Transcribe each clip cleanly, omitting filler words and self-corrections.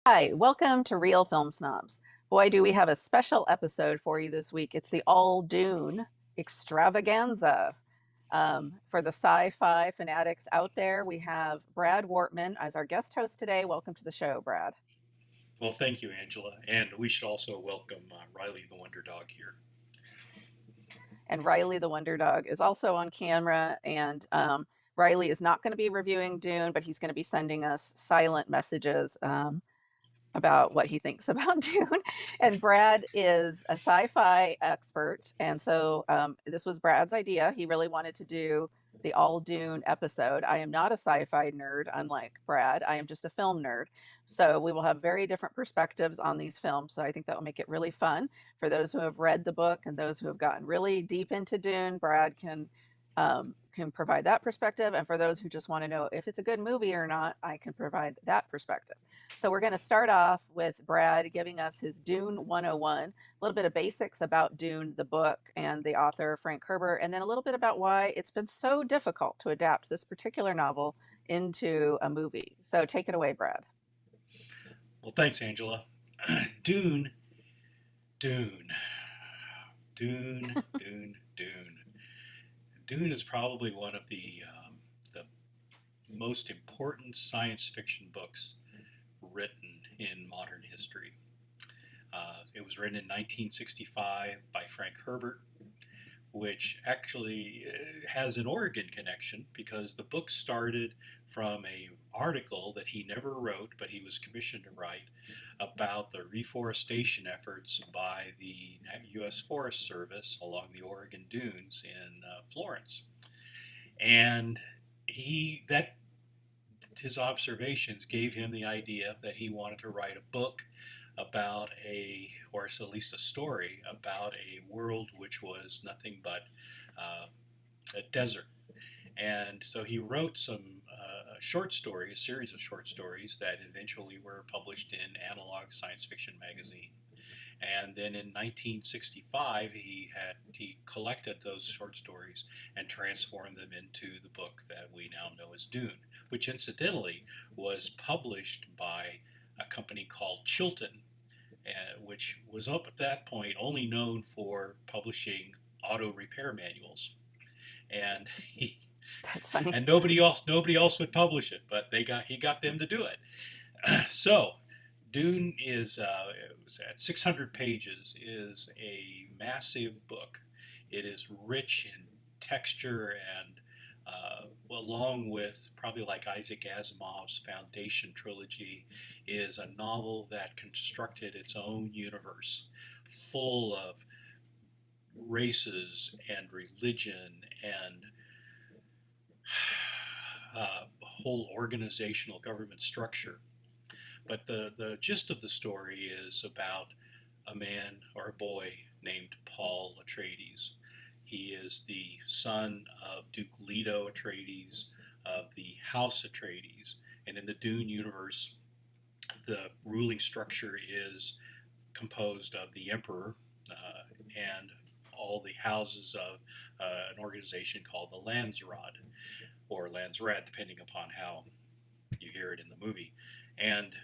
Hi, welcome to Real Film Snobs. Boy, do we have a special episode for you this week. It's the All Dune extravaganza. For the sci-fi fanatics out there, we have Brad Wartman as our guest host today. Welcome to the show, Brad. Well, thank you, Angela. And we should also welcome Riley the Wonder Dog here. And Riley the Wonder Dog is also on camera. And Riley is not going to be reviewing Dune, but he's going to be sending us silent messages about what he thinks about Dune. And Brad is a sci-fi expert, and so this was Brad's idea. He really wanted to do the all Dune episode. I am not a sci-fi nerd, unlike Brad. I am just a film nerd. So we will have very different perspectives on these films. So I think that will make it really fun for those who have read the book and those who have gotten really deep into Dune. Brad can provide that perspective, and for those who just want to know if it's a good movie or not, I can provide that perspective. So we're going to start off with Brad giving us his Dune 101, a little bit of basics about Dune, the book, and the author, Frank Herbert, and then a little bit about why it's been so difficult to adapt this particular novel into a movie. So take it away, Brad. Well, thanks, Angela. Dune, Dune, Dune. Dune is probably one of the most important science fiction books written in modern history. It was written in 1965 by Frank Herbert, which actually has an Oregon connection because the book started from a article that he never wrote, but he was commissioned to write about the reforestation efforts by the U.S. Forest Service along the Oregon dunes in Florence, and he that his observations gave him the idea that he wanted to write a book about or at least a story about a world which was nothing but a desert. And so he wrote some a series of short stories that eventually were published in Analog Science Fiction magazine. And then in 1965, he collected those short stories and transformed them into the book that we now know as Dune, which incidentally was published by a company called Chilton, which was up at that point only known for publishing auto repair manuals. And he That's funny. and nobody else would publish it, but he got them to do it. So Dune is it was at 600 pages, is a massive book. It is rich in texture and along with probably like Isaac Asimov's Foundation trilogy, is a novel that constructed its own universe full of races and religion and whole organizational government structure. But the gist of the story is about a man or a boy named Paul Atreides. He is the son of Duke Leto Atreides of the House Atreides. And in the Dune universe, the ruling structure is composed of the Emperor and all the houses of an organization called the Landsraad, or Landsraad, depending upon how you hear it in the movie. And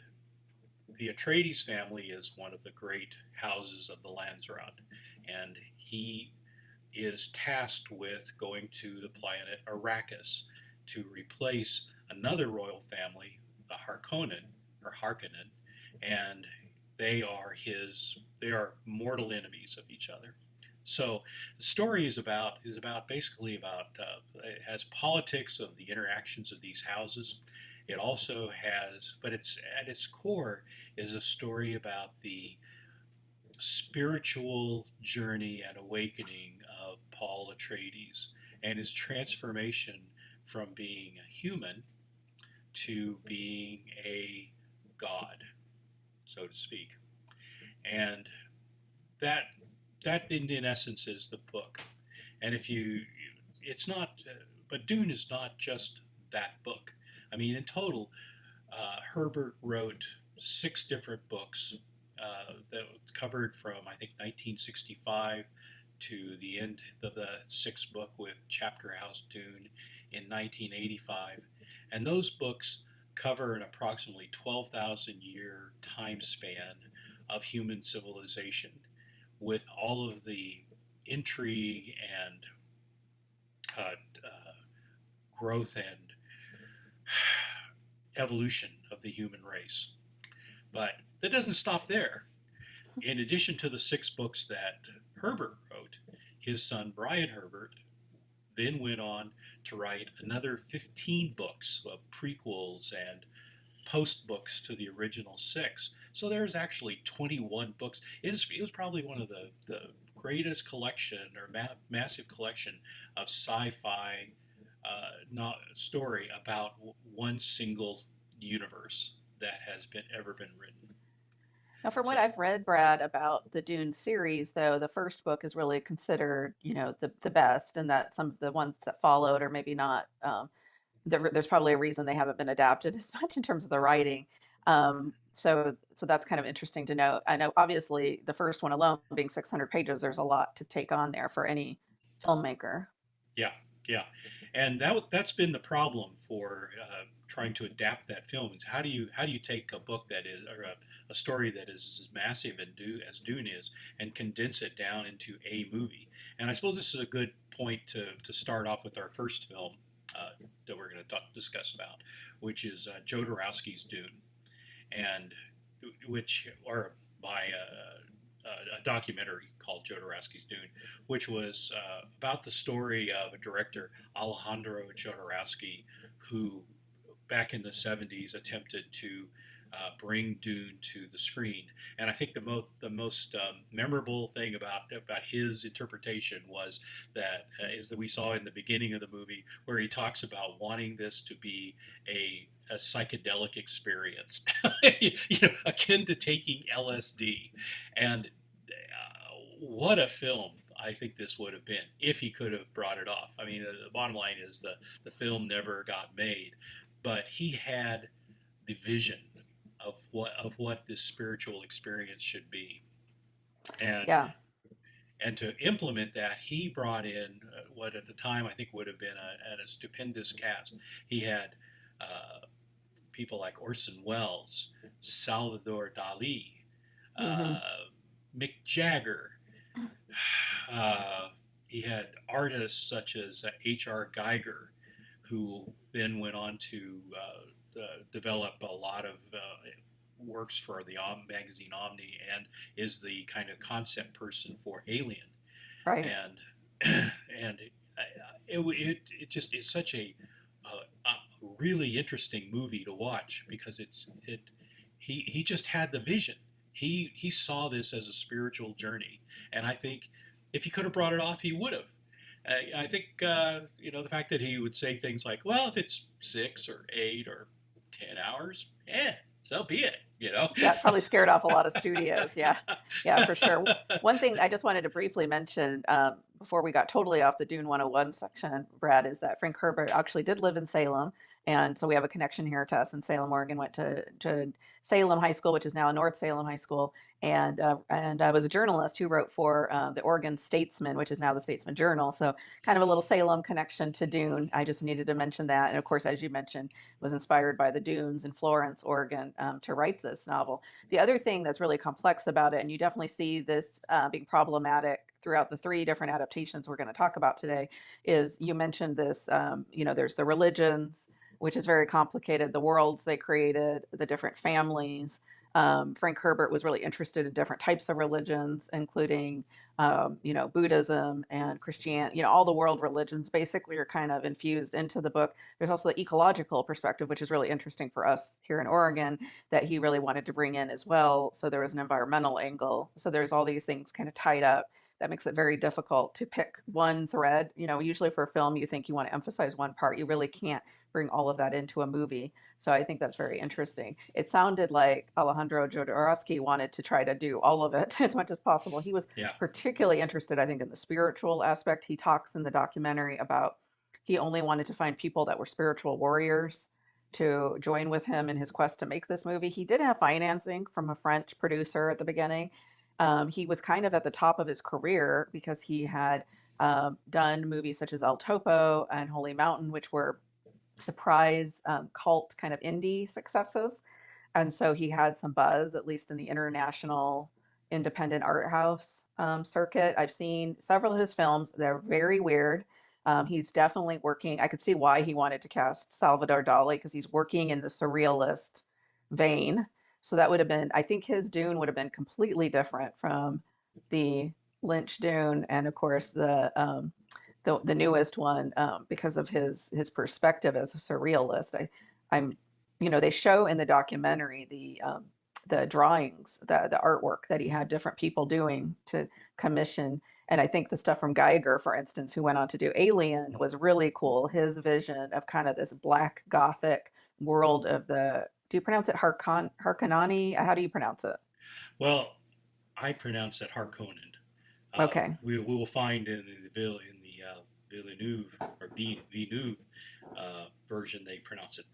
the Atreides family is one of the great houses of the Landsraad, and he is tasked with going to the planet Arrakis to replace another royal family, the Harkonnen, and they are mortal enemies of each other. So the story is about basically about it has politics of the interactions of these houses. It also has, but it's at its core is a story about the spiritual journey and awakening of Paul Atreides and his transformation from being a human to being a god, so to speak. And that that in essence is the book. And if you, it's not, but Dune is not just that book. I mean, in total, Herbert wrote six different books that covered from I think 1965 to the end of the sixth book with Chapter House Dune in 1985, and those books cover an approximately 12,000 year time span of human civilization with all of the intrigue and uh, uh, growth and evolution of the human race. But that doesn't stop there. In addition to the 6 books that Herbert wrote, his son Brian Herbert then went on to write another 15 books of prequels and post books to the original 6. So there's actually 21 books. It was probably one of the greatest collection or massive collection of sci-fi not story about one single universe that has been ever been written. Now, from what So I've read, Brad, about the Dune series, though, the first book is really considered, the best, and that some of the ones that followed are maybe not. There's probably a reason they haven't been adapted as much in terms of the writing. So that's kind of interesting to note. I know, obviously, the first one alone being 600 pages, there's a lot to take on there for any filmmaker. yeah, yeah, and that's been the problem for trying to adapt that film. Is how do you take a book that is or a story that is as massive and do as Dune is and condense it down into a movie? And I suppose this is a good point to start off with our first film that we're going to discuss about, which is Jodorowsky's Dune, and which or by a documentary called Jodorowsky's Dune, which was about the story of a director, Alejandro Jodorowsky, who back in the 70s attempted to bring Dune to the screen. And I think the most memorable thing about his interpretation was that is that we saw in the beginning of the movie where he talks about wanting this to be a psychedelic experience, akin to taking LSD. And what a film I think this would have been if he could have brought it off. I mean, the bottom line is the film never got made, but he had the vision of what this spiritual experience should be, and Yeah. and to implement that, he brought in what at the time I think would have been a stupendous cast. He had people like Orson Welles, Salvador Dali, Hmm. uh, Mick Jagger. Uh, he had artists such as H.R. Geiger, who then went on to develop a lot of works for the magazine Omni and is the kind of concept person for Alien. Right. And and it just is such a really interesting movie to watch because he just had the vision. He saw this as a spiritual journey, and I think if he could have brought it off, he would have. I think the fact that he would say things like, "Well, if it's 6 or 8 or 10 hours, so be it." Yeah, it probably scared off a lot of studios. Yeah, yeah, for sure. One thing I just wanted to briefly mention before we got totally off the Dune 101 section, Brad, is that Frank Herbert actually did live in Salem. And so we have a connection here to us in Salem, Oregon. Went to Salem High School, which is now North Salem High School, and I was a journalist who wrote for the Oregon Statesman, which is now the Statesman Journal. So kind of a little Salem connection to Dune. I just needed to mention that. And of course, as you mentioned, was inspired by the dunes in Florence, Oregon, to write this novel. The other thing that's really complex about it, and you definitely see this being problematic throughout the 3 different adaptations we're going to talk about today, is you mentioned this, there's the religions, which is very complicated, the worlds they created, the different families. Frank Herbert was really interested in different types of religions, including, Buddhism and Christianity. All the world religions basically are kind of infused into the book. There's also the ecological perspective, which is really interesting for us here in Oregon, that he really wanted to bring in as well. So there was an environmental angle. So there's all these things kind of tied up that makes it very difficult to pick one thread. Usually for a film, you think you want to emphasize one part. You really can't bring all of that into a movie. So I think that's very interesting. It sounded like Alejandro Jodorowsky wanted to try to do all of it as much as possible. He was Yeah, particularly interested, I think, in the spiritual aspect. He talks in the documentary about he only wanted to find people that were spiritual warriors to join with him in his quest to make this movie. He did have financing from a French producer at the beginning. He was kind of at the top of his career because he had done movies such as El Topo and Holy Mountain, which were surprise cult kind of indie successes. And so he had some buzz, at least in the international independent art house circuit. I've seen several of his films. They're very weird. He's definitely working. I could see why he wanted to cast Salvador Dali because he's working in the surrealist vein. So that would have been, I think his Dune would have been completely different from the Lynch Dune, and of course the newest one because of his perspective as a surrealist. I'm they show in the documentary the drawings, the artwork that he had different people doing to commission. And I think the stuff from Geiger, for instance, who went on to do Alien, was really cool. His vision of kind of this black gothic world of the, do you pronounce it Harkonani? How do you pronounce it? Well, I pronounce it Harkonnen. Okay. We will find in the Villeneuve or Villeneuve version they pronounce it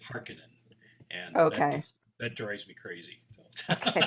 Harkonnen, and Okay. that drives me crazy. So. Okay.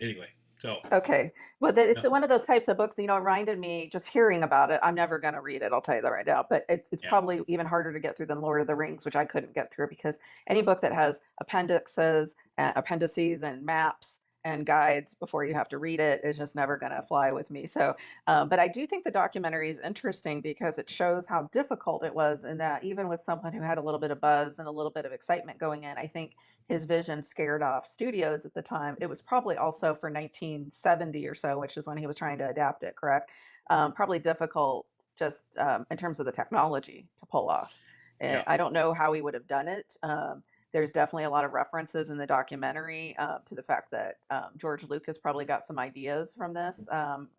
Anyway, so Okay. Well, no, it's one of those types of books, it reminded me just hearing about it. I'm never going to read it. I'll tell you that right now. But it's yeah, probably even harder to get through than Lord of the Rings, which I couldn't get through because any book that has appendixes, appendices, and maps and guides before you have to read it is just never going to fly with me. So, but I do think the documentary is interesting because it shows how difficult it was, and that even with someone who had a little bit of buzz and a little bit of excitement going in, I think his vision scared off studios at the time. It was probably also for 1970 or so, which is when he was trying to adapt it, correct? Probably difficult just in terms of the technology to pull off. yeah, I don't know how he would have done it. There's definitely a lot of references in the documentary to the fact that George Lucas probably got some ideas from this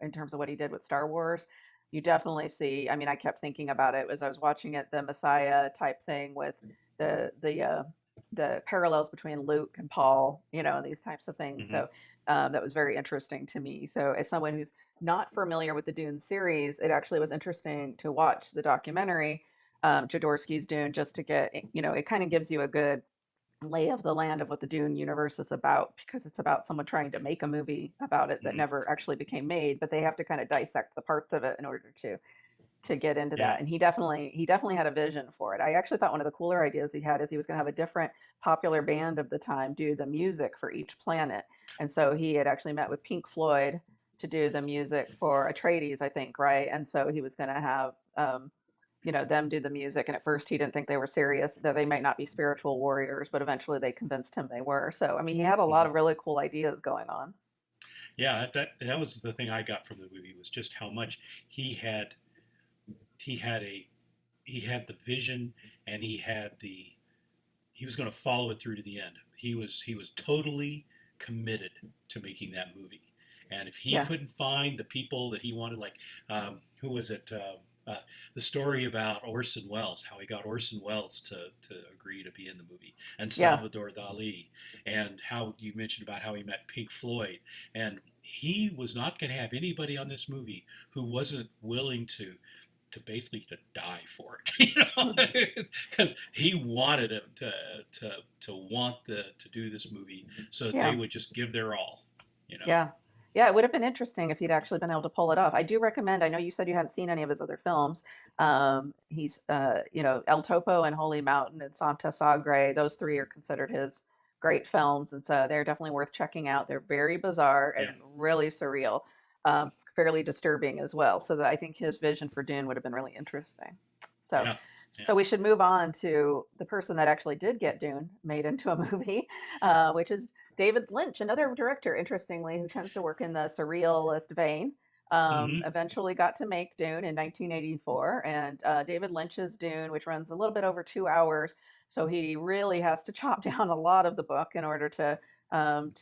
in terms of what he did with Star Wars. You definitely see. I mean, I kept thinking about it as I was watching it, the Messiah type thing with the parallels between Luke and Paul, and these types of things. hmm So that was very interesting to me. So as someone who's not familiar with the Dune series, it actually was interesting to watch the documentary, Jodorowsky's Dune, just to get, it kind of gives you a good lay of the land of what the Dune universe is about because it's about someone trying to make a movie about it that hmm never actually became made, but they have to kind of dissect the parts of it in order to get into yeah, that. And he definitely had a vision for it. I actually thought one of the cooler ideas he had is he was going to have a different popular band of the time do the music for each planet. And so he had actually met with Pink Floyd to do the music for Atreides, I think, right? And so he was going to have them do the music. And at first he didn't think they were serious, that they might not be spiritual warriors, but eventually they convinced him they were. So I mean, he had a lot hmm of really cool ideas going on. yeah. That was the thing I got from the movie was just how much he had he had a he had the vision and he was going to follow it through to the end. He was totally committed to making that movie. And if he Yeah. couldn't find the people that he wanted, like who was it? The story about Orson Welles, how he got Orson Welles to agree to be in the movie, and Yeah. Salvador Dali, and how you mentioned about how he met Pink Floyd, and he was not going to have anybody on this movie who wasn't willing to basically to die for it, because he wanted him to want to do this movie so that they Yeah. would just give their all, you know. Yeah. Yeah, it would have been interesting if he'd actually been able to pull it off. I do recommend, I know you said you hadn't seen any of his other films. He's, El Topo and Holy Mountain and Santa Sagre, those three are considered his great films. And so they're definitely worth checking out. They're very bizarre Yeah, and really surreal, fairly disturbing as well. So that I think his vision for Dune would have been really interesting. So, yeah, yeah. so we should move on to the person that actually did get Dune made into a movie, which is David Lynch, another director, interestingly, who tends to work in the surrealist vein. hmm Eventually got to make Dune in 1984, and David Lynch's Dune, which runs a little bit over 2 hours, so he really has to chop down a lot of the book in order to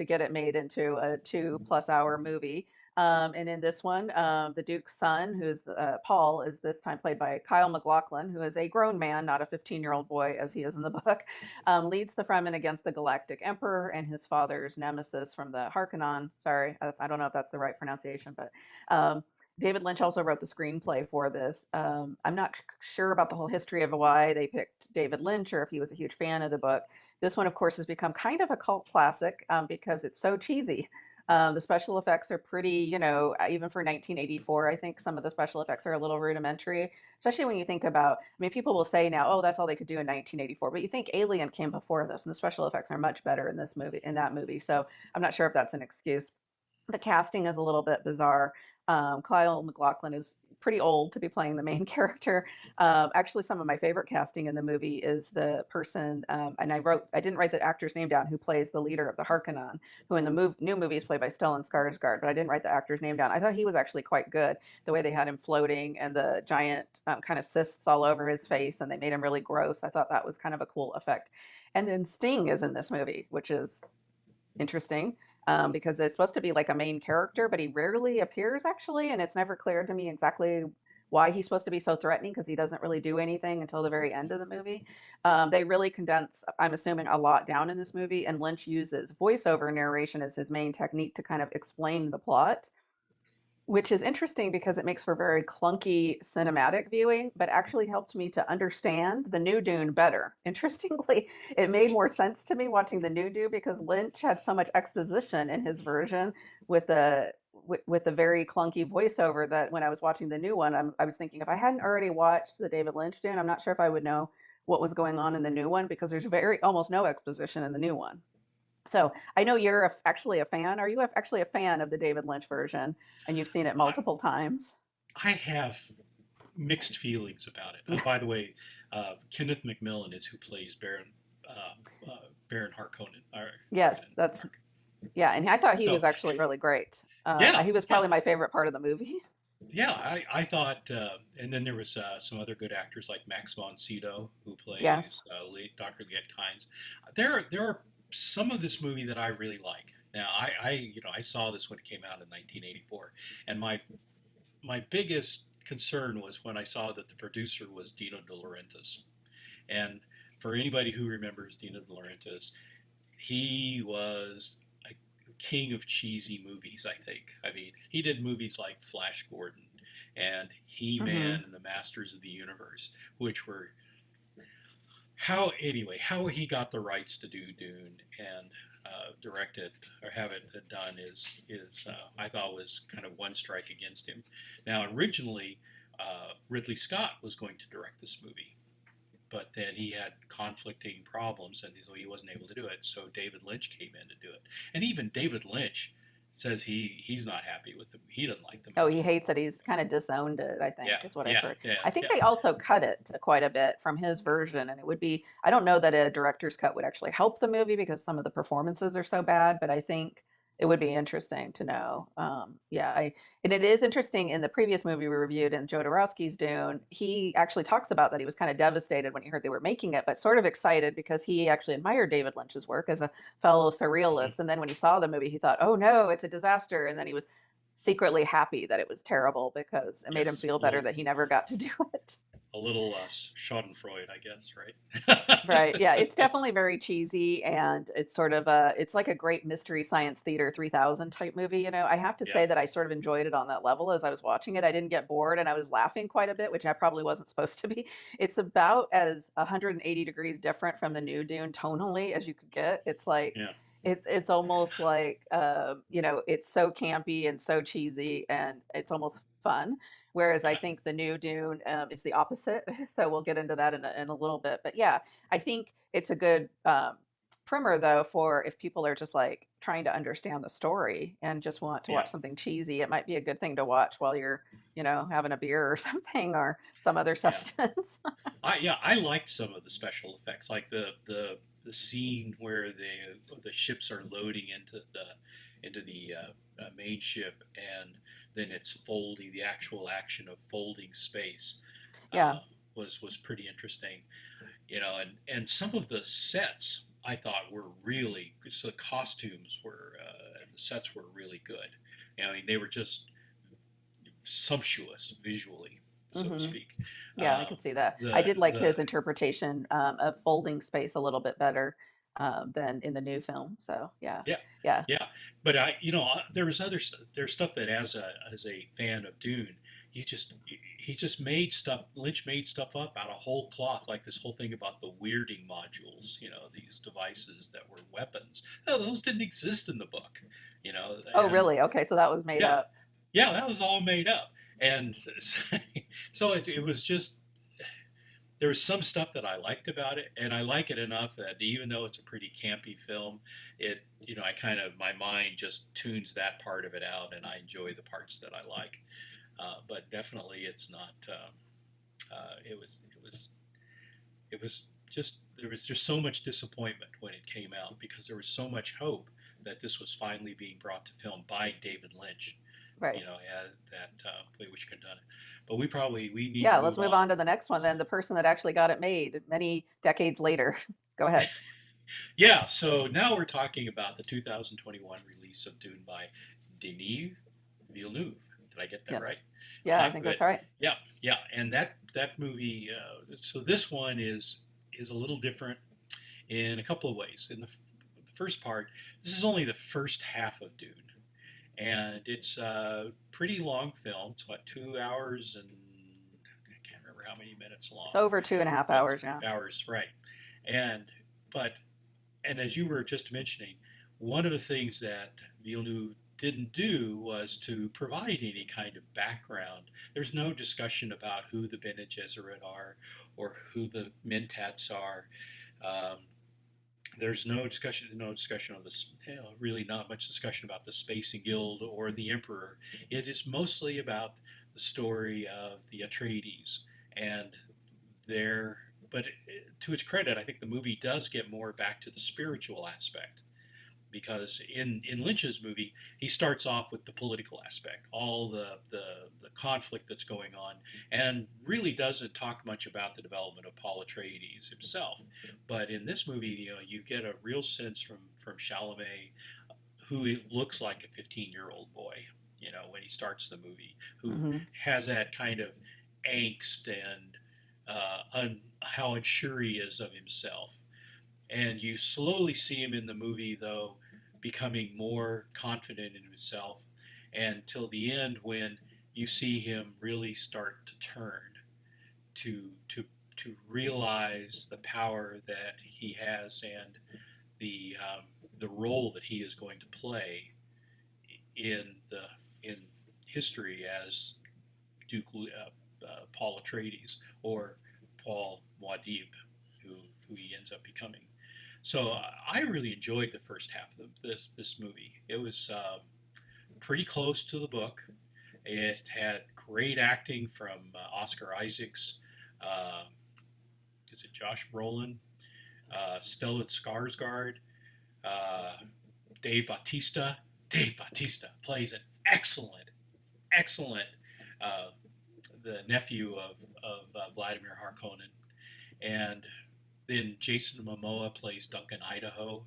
get it made into a 2+ hour movie. And in this one, the Duke's son, who's Paul, is this time played by Kyle MacLachlan, who is a grown man, not a 15-year-old boy as he is in the book, leads the Fremen against the Galactic Emperor and his father's nemesis from the Harkonnen. Sorry, I don't know if that's the right pronunciation, but um, David Lynch also wrote the screenplay for this. I'm not sure about the whole history of why they picked David Lynch or if he was a huge fan of the book. This one, of course, has become kind of a cult classic because it's so cheesy. The special effects are pretty, you know, even for 1984, I think some of the special effects are a little rudimentary, especially when you think about, I mean, people will say now, oh, that's all they could do in 1984, but you think Alien came before this, and the special effects are much better in this movie, in that movie. So I'm not sure if that's an excuse. The casting is a little bit bizarre. Kyle MacLachlan is pretty old to be playing the main character. Actually, some of my favorite casting in the movie is the person, and I didn't write the actor's name down, who plays the leader of the Harkonnen, who in the new movie is played by Stellan Skarsgård, but I didn't write the actor's name down. I thought he was actually quite good. The way they had him floating and the giant kind of cysts all over his face, and they made him really gross. I thought that was kind of a cool effect. And then Sting is in this movie, which is interesting, because it's supposed to be like a main character, but he rarely appears actually, and it's never clear to me exactly why he's supposed to be so threatening because he doesn't really do anything until the very end of the movie. They really condense, I'm assuming, a lot down in this movie, and Lynch uses voiceover narration as his main technique to kind of explain the plot, which is interesting because it makes for very clunky cinematic viewing, but actually helped me to understand the new Dune better. Interestingly, it made more sense to me watching the new Dune because Lynch had so much exposition in his version with a very clunky voiceover that when I was watching the new one, I was thinking if I hadn't already watched the David Lynch Dune, I'm not sure if I would know what was going on in the new one because there's very almost no exposition in the new one. So I know you're actually a fan. Are you actually a fan of the David Lynch version, and you've seen it I, multiple times? I have mixed feelings about it. By the way, Kenneth McMillan is who plays Baron Harkonnen. Yes, that's yeah, and I thought he So was actually really great. yeah, He was yeah, probably my favorite part of the movie. yeah. I thought, and then there was some other good actors like Max von Sydow who Yes. plays Dr. Liet Kynes. There are some of this movie that I really like. Now I saw this when it came out in 1984, and my biggest concern was when I saw that the producer was Dino De Laurentiis. And for anybody who remembers Dino De Laurentiis, he was a king of cheesy movies, I think. I mean, he did movies like Flash Gordon and He-Man Hmm. and the Masters of the Universe, which were how he got the rights to do Dune and direct it or have it done is I thought was kind of one strike against him. Now originally Ridley Scott was going to direct this movie, but then he had conflicting problems and so he wasn't able to do it. So David Lynch came in to do it, and even David Lynch says he's not happy with the he doesn't like the Oh, he movie. hates it. He's kind of disowned it, I Yeah, think, is what I've yeah, heard. yeah, I think yeah, they also cut it quite a bit from his version, and it would be, I don't know that a director's cut would actually help the movie because some of the performances are so bad, but I think it would be interesting to know. And it is interesting in the previous movie we reviewed in Jodorowsky's Dune, he actually talks about that he was kind of devastated when he heard they were making it, but sort of excited because he actually admired David Lynch's work as a fellow mm, surrealist. And then when he saw the movie, he thought, oh no, it's a disaster. And then he was secretly happy that it was terrible because it made him yes, feel better that he never got to do it. a little Schadenfreude, I guess, right? Right. Yeah, it's definitely very cheesy and it's sort of it's like a great mystery science theater 3000 type movie, you know. I have to Yeah, say that I sort of enjoyed it on that level as I was watching it. I didn't get bored and I was laughing quite a bit, which I probably wasn't supposed to be. It's about as 180 degrees different from the new Dune tonally as you could get. It's like yeah, it's almost like you know, it's so campy and so cheesy and it's almost fun. Whereas I yeah, think the new Dune is the opposite. So we'll get into that in a little bit. But yeah, I think it's a good primer though for if people are just like trying to understand the story and just want to yeah, watch something cheesy, it might be a good thing to watch while you're, you know, having a beer or something or some other yeah. substance. I liked some of the special effects, like the scene where the ships are loading into the main ship, and then it's folding. The actual action of folding space Yeah. was pretty interesting, and some of the sets I thought were really so the costumes were and the sets were really good. I mean, they were just sumptuous visually, so to Hmm. speak. Yeah, I could see that. I The did like the his interpretation of folding space a little bit better than in the new film. So yeah, Yeah, yeah. yeah, but there's stuff that as a fan of Dune, you just he just made stuff. Lynch made stuff up out of whole cloth, like this whole thing about the weirding modules. These devices that were weapons. No, those didn't exist in the book. Oh, And really? Okay, so that was made yeah, up. yeah, that was all made up. And so it was just there was some stuff that I liked about it, and I like it enough that even though it's a pretty campy film, I kind of my mind just tunes that part of it out, and I enjoy the parts that I like. But definitely, it's not. It was just there was just so much disappointment when it came out because there was so much hope that this was finally being brought to film by David Lynch. Right. That we wish could have done it, but we need to Yeah, let's move move on. on to the next one then. The person that actually got it made many decades later. Go ahead. Yeah, so now we're talking about the 2021 release of Dune by Denis Villeneuve. Did I get that Yes. right? Yeah, I think Good. that's right. Yeah, yeah, and that movie. So this one is a little different in a couple of ways. In the first part, this is only the first half of Dune, and it's a pretty long film. It's what 2 hours and I can't remember how many minutes It's long, over 2.5 hours, yeah. hours, right? And but and as you were just mentioning, one of the things that Villeneuve didn't do was to provide any kind of background. There's no discussion about who the Bene Gesserit are or who the Mentats are. Um, there's no discussion of this. Really, not much discussion about the Spacing Guild or the Emperor. It is mostly about the story of the Atreides and their. But to its credit, I think the movie does get more back to the spiritual aspect because in Lynch's movie, he starts off with the political aspect, all the conflict that's going on, and really doesn't talk much about the development of Paul Atreides himself. But in this movie, you get a real sense from Chalamet, who looks like a 15-year-old boy, when he starts the movie, who Hmm. has that kind of angst and how unsure he is of himself. And you slowly see him in the movie, though, becoming more confident in himself until the end when you see him really start to turn to realize the power that he has and the role that he is going to play in history as Duke Paul Atreides or Paul Muad'Dib, who he ends up becoming. So I really enjoyed the first half of this movie. It was pretty close to the book. It had great acting from Oscar Isaacs. Uh, is it Josh Brolin? Stellan Skarsgård. Uh, Dave Bautista. Dave Bautista plays an excellent uh, the nephew of Vladimir Harkonnen, and then Jason Momoa plays Duncan Idaho,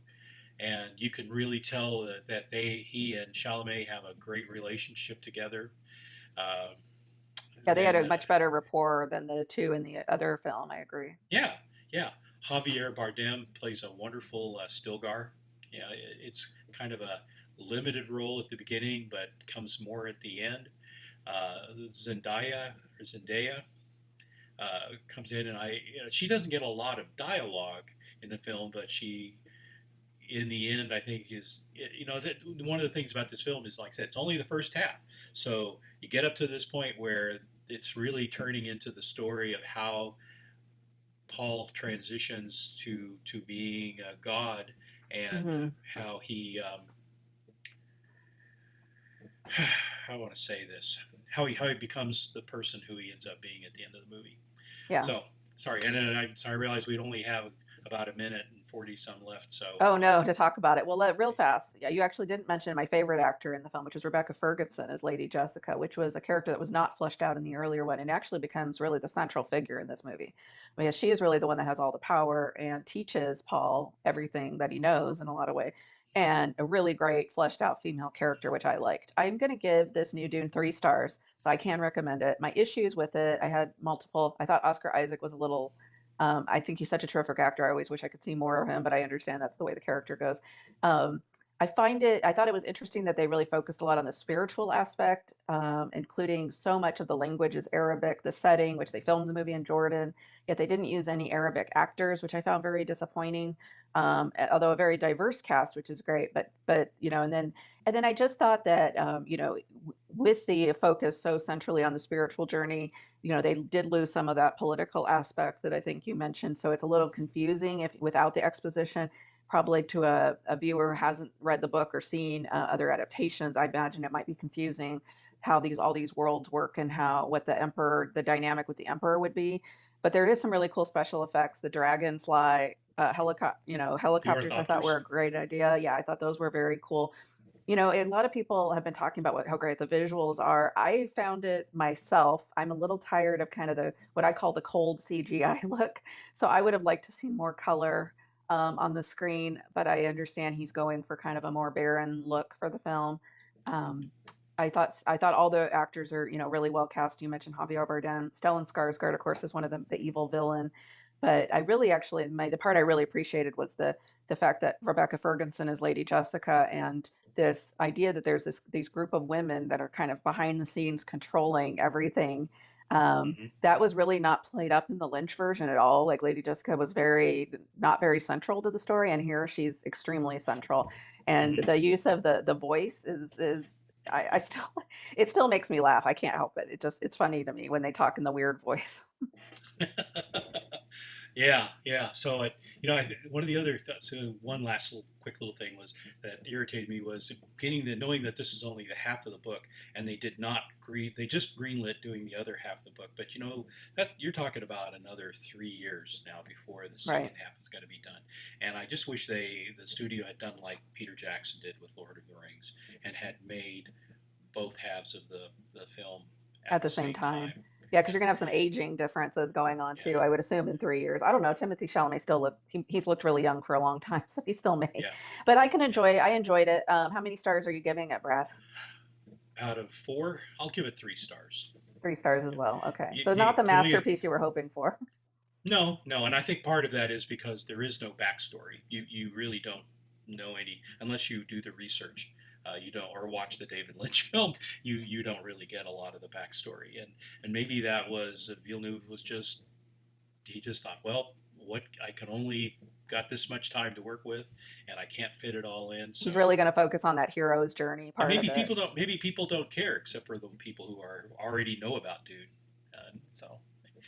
and you can really tell that he and Chalamet have a great relationship together. Uh, Yeah, they had a then much better rapport than the two in the other film, I agree. yeah, yeah, Javier Bardem plays a wonderful Stilgar. Yeah, it's kind of a limited role at the beginning, but comes more at the end. Zendaya comes in, and she doesn't get a lot of dialogue in the film, but she, in the end, I think one of the things about this film is, like I said, it's only the first half, so you get up to this point where it's really turning into the story of how Paul transitions to being a god and Hmm. how he I want to say this how he becomes the person who he ends up being at the end of the movie. Yeah. So sorry, and then I realized we'd only have about a minute and 40 some left. So Oh no, to talk about it. Well, real fast. Yeah, you actually didn't mention my favorite actor in the film, which is Rebecca Ferguson as Lady Jessica, which was a character that was not fleshed out in the earlier one and actually becomes really the central figure in this movie. Because she is really the one that has all the power and teaches Paul everything that he knows in a lot of way. And a really great fleshed out female character, which I liked. I'm going to give this new Dune 3 stars, so I can recommend it. My issues with it, I had multiple. I thought Oscar Isaac was a little I think he's such a terrific actor. I always wish I could see more of him, but I understand that's the way the character goes. Um, I thought it was interesting that they really focused a lot on the spiritual aspect, including so much of the language is Arabic, the setting, which they filmed the movie in Jordan, yet they didn't use any Arabic actors, which I found very disappointing. Although a very diverse cast, which is great, but and then I just thought that with the focus so centrally on the spiritual journey, they did lose some of that political aspect that I think you mentioned. So it's a little confusing if without the exposition probably to a viewer who hasn't read the book or seen other adaptations. I imagine it might be confusing how these all these worlds work and how what the emperor, the dynamic with the emperor would be. But there is some really cool special effects. The dragonfly The helicopters I thought were orthopters. a great idea. Yeah, I thought those were very cool. A lot of people have been talking about how great the visuals are. I found it myself. I'm a little tired of kind of the what I call the cold CGI look. So I would have liked to see more color on the screen, but I understand he's going for kind of a more barren look for the film. Um, I thought all the actors are really well cast. You mentioned Javier Bardem, Stellan Skarsgård, of course, is one of the evil villain. But I really actually the part I really appreciated was the fact that Rebecca Ferguson is Lady Jessica, and this idea that there's these group of women that are kind of behind the scenes controlling everything. Hmm. That was really not played up in the Lynch version at all. Like Lady Jessica was very not very central to the story, and here she's extremely central. And Hmm. the use of the voice is I still it still makes me laugh. I can't help it. It's funny to me when they talk in the weird voice. Yeah, yeah. So, one of the other so one last quick little thing was that irritated me was getting the knowing that this is only the half of the book, and they did not green. They just greenlit doing the other half of the book. But that you're talking about another 3 years now before the second Right. half is going to be done. And I just wish the studio had done like Peter Jackson did with Lord of the Rings and had made both halves of the film At at the the same same time. time. Yeah, because you're gonna have some aging differences going on Yeah, too. I would assume in 3 years. I don't know. Timothy Chalamet still he's looked really young for a long time, so he still may. yeah, But yeah. I enjoyed it. How many stars are you giving it, Brad? Out of four, I'll give it 3 stars. 3 stars as Yeah. well. Okay, You, so not you, the the only masterpiece you were hoping for. No, no, and I think part of that is because there is no backstory. You really don't know any unless you do the research. You don't or watch the David Lynch film. You don't really get a lot of the backstory, and maybe that was Villeneuve was just he just thought, well, what I can only got this much time to work with, and I can't fit it all in. He's So really going to focus on that hero's journey and part of it. maybe people don't care except for the people who are already know about Dune. So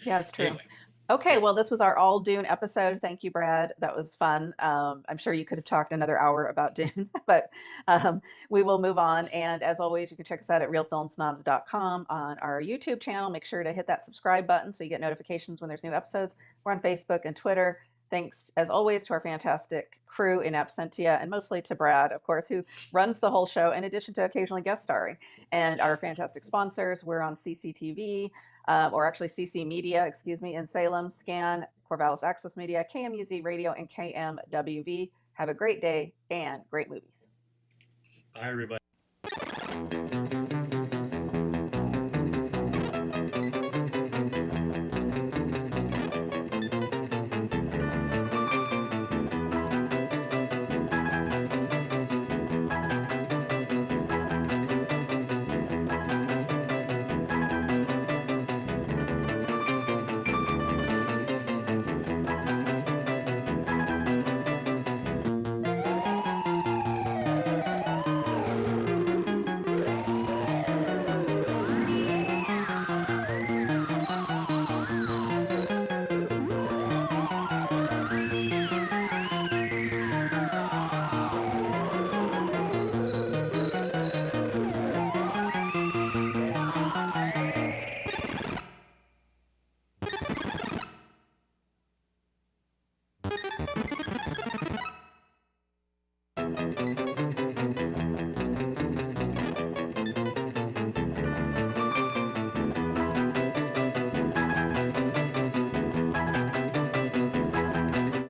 Yeah, it's true. anyway, Okay, yeah. well, this was our all Dune episode. Thank you, Brad. That was fun. I'm sure you could have talked another hour about Dune, but um, we will move on. And as always, you can check us out at realfilmsnobs.com on our YouTube channel. Make sure to hit that subscribe button so you get notifications when there's new episodes. We're on Facebook and Twitter. Thanks, as always, to our fantastic crew in absentia, and mostly to Brad, of course, who runs the whole show, in addition to occasionally guest starring. And our fantastic sponsors. We're on CCTV, or actually CC Media, excuse me, in Salem, Scan, Corvallis Access Media, KMUZ Radio, and KMWV. Have a great day and great movies. Bye, everybody.